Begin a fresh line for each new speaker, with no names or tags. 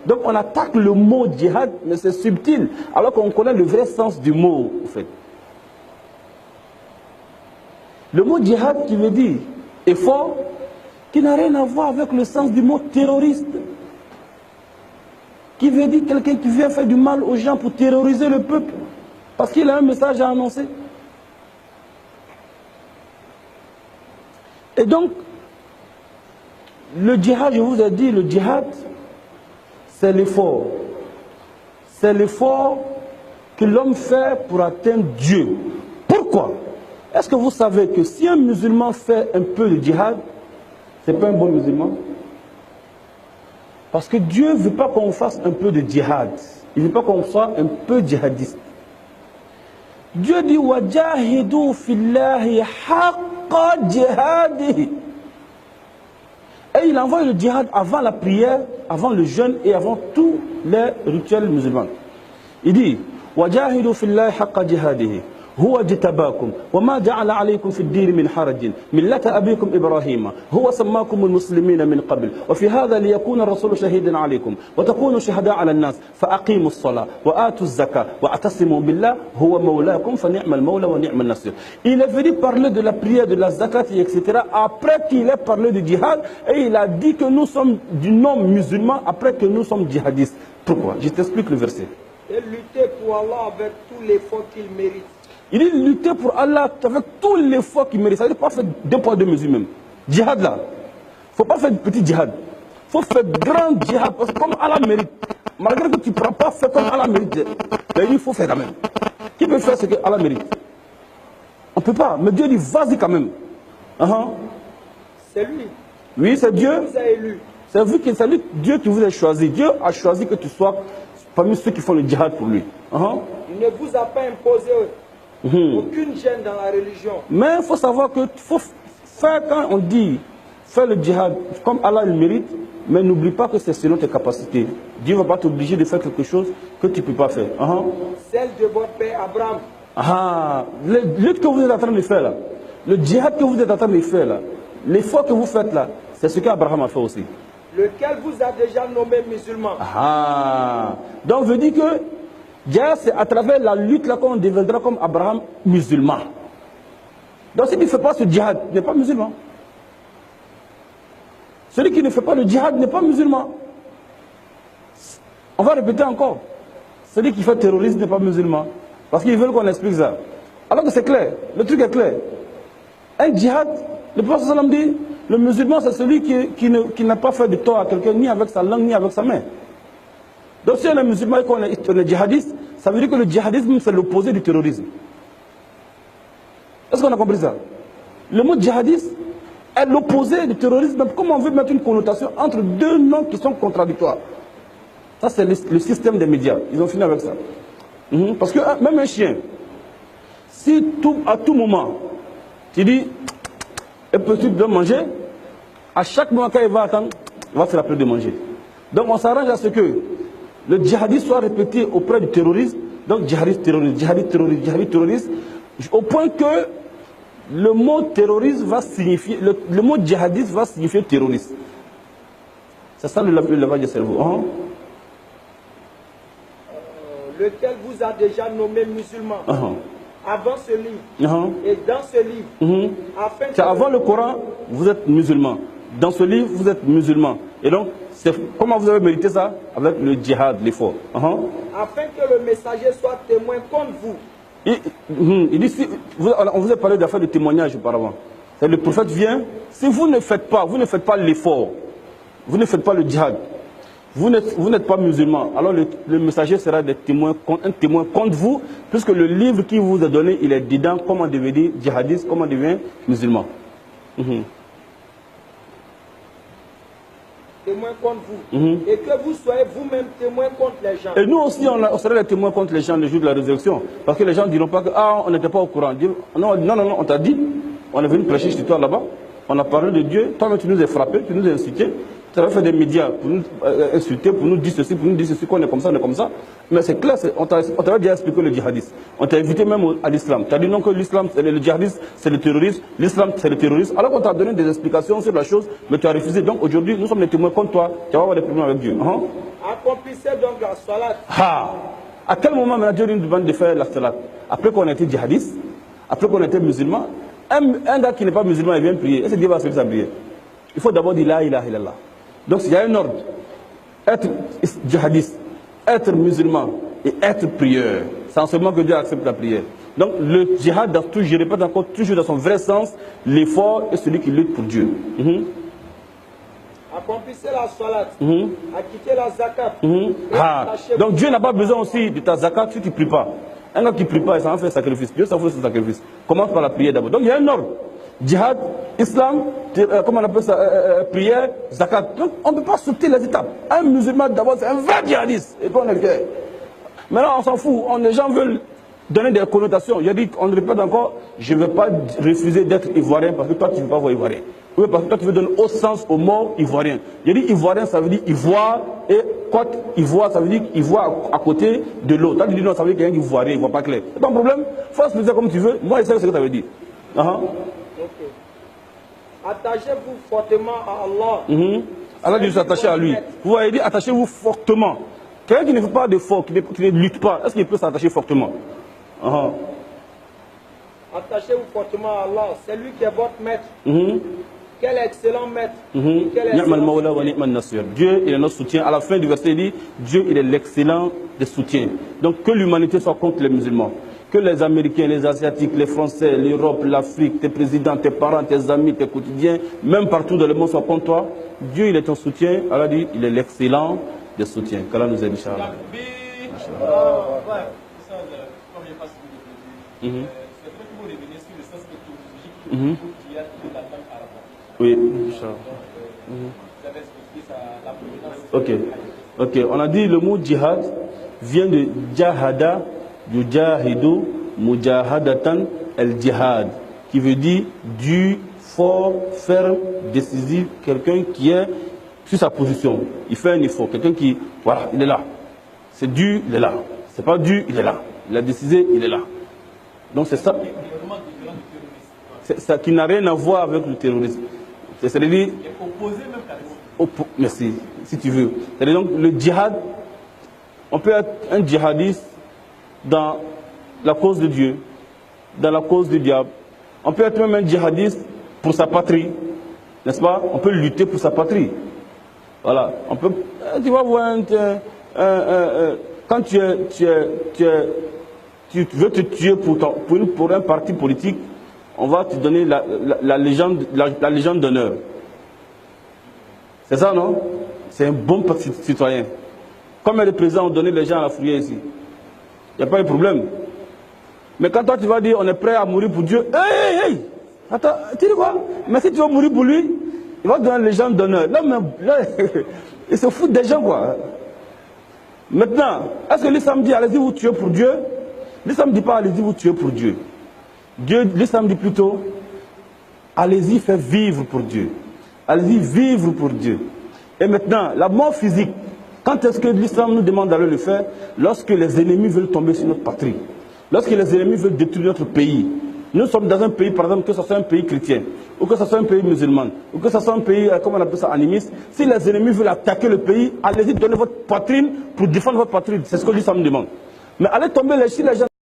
Donc on attaque le mot djihad, mais c'est subtil, alors qu'on connaît le vrai sens du mot, en fait. Le mot djihad qui veut dire effort, qui n'a rien à voir avec le sens du mot terroriste, qui veut dire quelqu'un qui vient faire du mal aux gens pour terroriser le peuple, parce qu'il a un message à annoncer. Et donc, le djihad, je vous ai dit, le djihad, c'est l'effort. C'est l'effort que l'homme fait pour atteindre Dieu. Pourquoi? Est-ce que vous savez que si un musulman fait un peu de djihad, ce n'est pas un bon musulman? Parce que Dieu ne veut pas qu'on fasse un peu de djihad. Il ne veut pas qu'on soit un peu djihadiste. Dieu dit وَجَاهِدُوا فِي اللَّهِ حَقَّ جِهَادِهِ. Et il envoie le djihad avant la prière, avant le jeûne et avant tous les rituels musulmans. Il dit وَجَاهِدُوا فِي اللَّهِ حَقَّ جِهَادِهِ هو اجتباكم وما جعل عليكم في الدين من حرج ملة أبيكم إبراهيم هو سماكم المسلمين من قبل وفي هذا ليكون الرسول شهيدا عليكم وتكونوا شهداء على الناس فأقيموا الصلاة وآتوا الزكاة واعتصموا بالله هو مولاكم فنعم المولى ونعم النصير. Il est venu parler de la prière, de la zakat, etc. après qu'il ait parlé du djihad et il a dit que nous sommes du nom musulman après que nous sommes djihadistes. Pourquoi? Je t'explique le verset.
Et lutter pour Allah avec tout l'effort qu'il mérite.
Il dit lutter pour Allah avec tous les fois qu'il mérite. Ça ne veut pas faire deux poids deux mesures même. Djihad là. Il ne faut pas faire petit djihad. Il faut faire grand djihad. Parce que comme Allah mérite, malgré que tu ne prends pas, fais comme Allah mérite. Mais il faut faire quand même. Qui peut faire ce que Allah mérite? On ne peut pas. Mais Dieu dit vas-y quand même.
C'est lui.
Oui, c'est Dieu.
Qui vous a élu.
C'est vous qui, c'est lui, Dieu qui vous a choisi. Dieu a choisi que tu sois parmi ceux qui font le djihad pour lui.
Il ne vous a pas imposé aucune gêne dans la religion.
Mais il faut savoir que faut faire, quand on dit faire le djihad comme Allah le mérite, mais n'oublie pas que c'est selon tes capacités. Dieu ne va pas t'obliger de faire quelque chose que tu ne peux pas faire.
Celle de votre père Abraham.
Le lutte que vous êtes en train de faire là, le djihad que vous êtes en train de faire là, l'effort que vous faites là, c'est ce qu'Abraham a fait aussi.
Lequel vous a déjà nommé musulman.
Donc je dis que djihad, c'est à travers la lutte là qu'on deviendra comme Abraham musulman. Donc celui qui ne fait pas ce djihad n'est pas musulman. Celui qui ne fait pas le djihad n'est pas musulman. On va répéter encore. Celui qui fait terrorisme n'est pas musulman. Parce qu'ils veulent qu'on explique ça. Alors que c'est clair, le truc est clair. Un djihad, le prophète sallam dit, le musulman c'est celui qui n'a pas fait de tort à quelqu'un, ni avec sa langue, ni avec sa main. Donc si on est musulman et qu'on est djihadiste, ça veut dire que le djihadisme c'est l'opposé du terrorisme. Est-ce qu'on a compris ça? Le mot djihadiste est l'opposé du terrorisme. Comment on veut mettre une connotation entre deux noms qui sont contradictoires? Ça c'est le système des médias. Ils ont fini avec ça. Parce que même un chien, si à tout moment, tu dis, est-ce que tu dois manger? À chaque moment quand il va attendre, il va se rappeler de manger. Donc on s'arrange à ce que le djihadisme soit répété auprès du terrorisme. Donc djihadiste, terroriste, djihadiste, terroriste, djihadiste, terroriste. Au point que le mot terroriste va signifier, le mot djihadiste va signifier terroriste. C'est ça le lavage de cerveau.
Lequel vous a déjà nommé musulman. Avant ce livre. Et dans ce livre.
Avant le Coran, vous êtes musulman. Dans ce livre, vous êtes musulman. Et donc, comment vous avez mérité ça? Avec le djihad, l'effort.
Afin que le messager soit témoin contre vous.
Il dit, on vous a parlé d'affaires de témoignage auparavant. Le prophète vient, si vous ne faites pas l'effort, vous ne faites pas le djihad, vous n'êtes pas musulman, alors le messager sera un témoin contre vous, puisque le livre qui vous a donné, il est dedans, comment devenir djihadiste, comment devenir musulman.
Témoin contre vous. Et que vous soyez vous-même témoin contre les gens.
Et nous aussi, on sera les témoins contre les gens le jour de la résurrection. Parce que les gens ne diront pas que on n'était pas au courant. Non, on t'a dit, on est venu prêcher chez toi là-bas, on a parlé de Dieu, toi tu nous as frappé, tu nous as insulté, tu as fait des médias pour nous insulter, pour nous dire ceci, pour nous dire ceci, qu'on est comme ça, on est comme ça. Mais c'est clair, on t'avait déjà expliqué le djihadisme. On t'a invité même à l'islam. Tu as dit non que l'islam, le djihadisme, c'est le terrorisme, l'islam, c'est le terrorisme. Alors qu'on t'a donné des explications sur la chose, mais tu as refusé. Donc aujourd'hui, nous sommes les témoins contre toi, tu vas avoir des problèmes avec Dieu.
À Accomplissez donc la salat.
Ah. À quel moment maintenant Dieu nous demande de faire la salat? Après qu'on a été djihadiste, après qu'on a été musulman. Un gars qui n'est pas musulman, il vient prier. Est-ce que Dieu va se faire prier? Il faut d'abord dire la ilaha illallah. Donc il y a un ordre. Être djihadiste, être musulman et être prieur. C'est en ce moment que Dieu accepte la prière. Donc le djihad, je répète encore, toujours dans son vrai sens, l'effort est celui qui lutte pour Dieu.
Accomplissez la salat, acquittez la zakat.
Donc Dieu n'a pas besoin aussi de ta zakat si tu ne pries pas. Un gars qui ne prie pas, il s'en fait un sacrifice. Dieu s'en fait son sacrifice. Commence par la prière d'abord. Donc il y a un ordre. Djihad, islam, comment on appelle ça, prière, zakat. Donc on ne peut pas sauter les étapes. Un musulman d'abord, c'est un vrai djihadiste. Et puis on est le guerre. Maintenant on s'en fout. Les gens veulent donner des connotations. Je dis, on le répète encore, je ne vais pas refuser d'être ivoirien parce que toi tu ne veux pas voir ivoirien. Oui, parce que toi tu veux donner au sens au mot ivoirien. Je dis ivoirien, ça veut dire ivoire, et côte ivoire, ça veut dire ivoire à côté de l'eau. Toi tu dis non, ça veut dire qu'il y a un ivoirien, il ne voit pas clair. C'est pas un problème. Faut expliquer comme tu veux. Moi je sais ce que ça veut dire.
Attachez-vous fortement à Allah.
Allah dit s'attacher à lui. Vous voyez, il dit attachez-vous fortement. Quelqu'un qui ne fait pas d'effort, qui ne lutte pas, est-ce qu'il peut s'attacher fortement?
Attachez-vous fortement à Allah. C'est lui qui est votre maître. Quel excellent maître.
Dieu il est notre soutien. À la fin du verset, il dit Dieu il est l'excellent des soutiens. Donc que l'humanité soit contre les musulmans. Que les Américains, les Asiatiques, les Français, l'Europe, l'Afrique, tes présidents, tes parents, tes amis, tes quotidiens, même partout dans le monde soient contre toi. Dieu il est ton soutien. Allah dit il est l'excellent des soutiens. Qu'Allah nous aide, Inch'Allah. Oui, ok, on a dit le mot djihad vient de jahada, yujahidu, mujahadatan, el djihad, qui veut dire dur, fort, ferme, décisif, quelqu'un qui est sur sa position. Il fait un effort, quelqu'un qui, voilà, il est là. C'est dur, il est là. C'est pas dur, il est là. Il a décidé, il est là. Donc c'est ça. Ça qui n'a rien à voir avec le terrorisme. C'est-à-dire. Merci, si tu veux. C'est-à-dire donc le djihad, on peut être un djihadiste dans la cause de Dieu, dans la cause du diable. On peut être même un djihadiste pour sa patrie, n'est-ce pas? On peut lutter pour sa patrie. Voilà. On peut. Tu vas voir quand tu veux te tuer pour un parti politique. On va te donner la légende d'honneur. C'est ça, non? C'est un bon citoyen. Comme les présidents ont donné les gens à la fourrière ici. Il n'y a pas de problème. Mais quand toi tu vas dire on est prêt à mourir pour Dieu, hey! Attends, tu dis quoi? Mais si tu veux mourir pour lui, il va te donner la légende d'honneur. Là, il se fout des gens, quoi. Maintenant, est-ce que l'islam dit allez-y vous tuez pour Dieu? L'islam ne dit pas allez-y vous tuez pour Dieu. L'islam dit plutôt, allez-y faire vivre pour Dieu. Allez-y vivre pour Dieu. Et maintenant, la mort physique, quand est-ce que l'islam nous demande d'aller le faire? Lorsque les ennemis veulent tomber sur notre patrie. Lorsque les ennemis veulent détruire notre pays. Nous sommes dans un pays, par exemple, que ce soit un pays chrétien, ou que ce soit un pays musulman, ou que ce soit un pays, comment on appelle ça, animiste. Si les ennemis veulent attaquer le pays, allez-y donner votre poitrine pour défendre votre patrie. C'est ce que l'islam demande. Mais allez tomber sur les gens.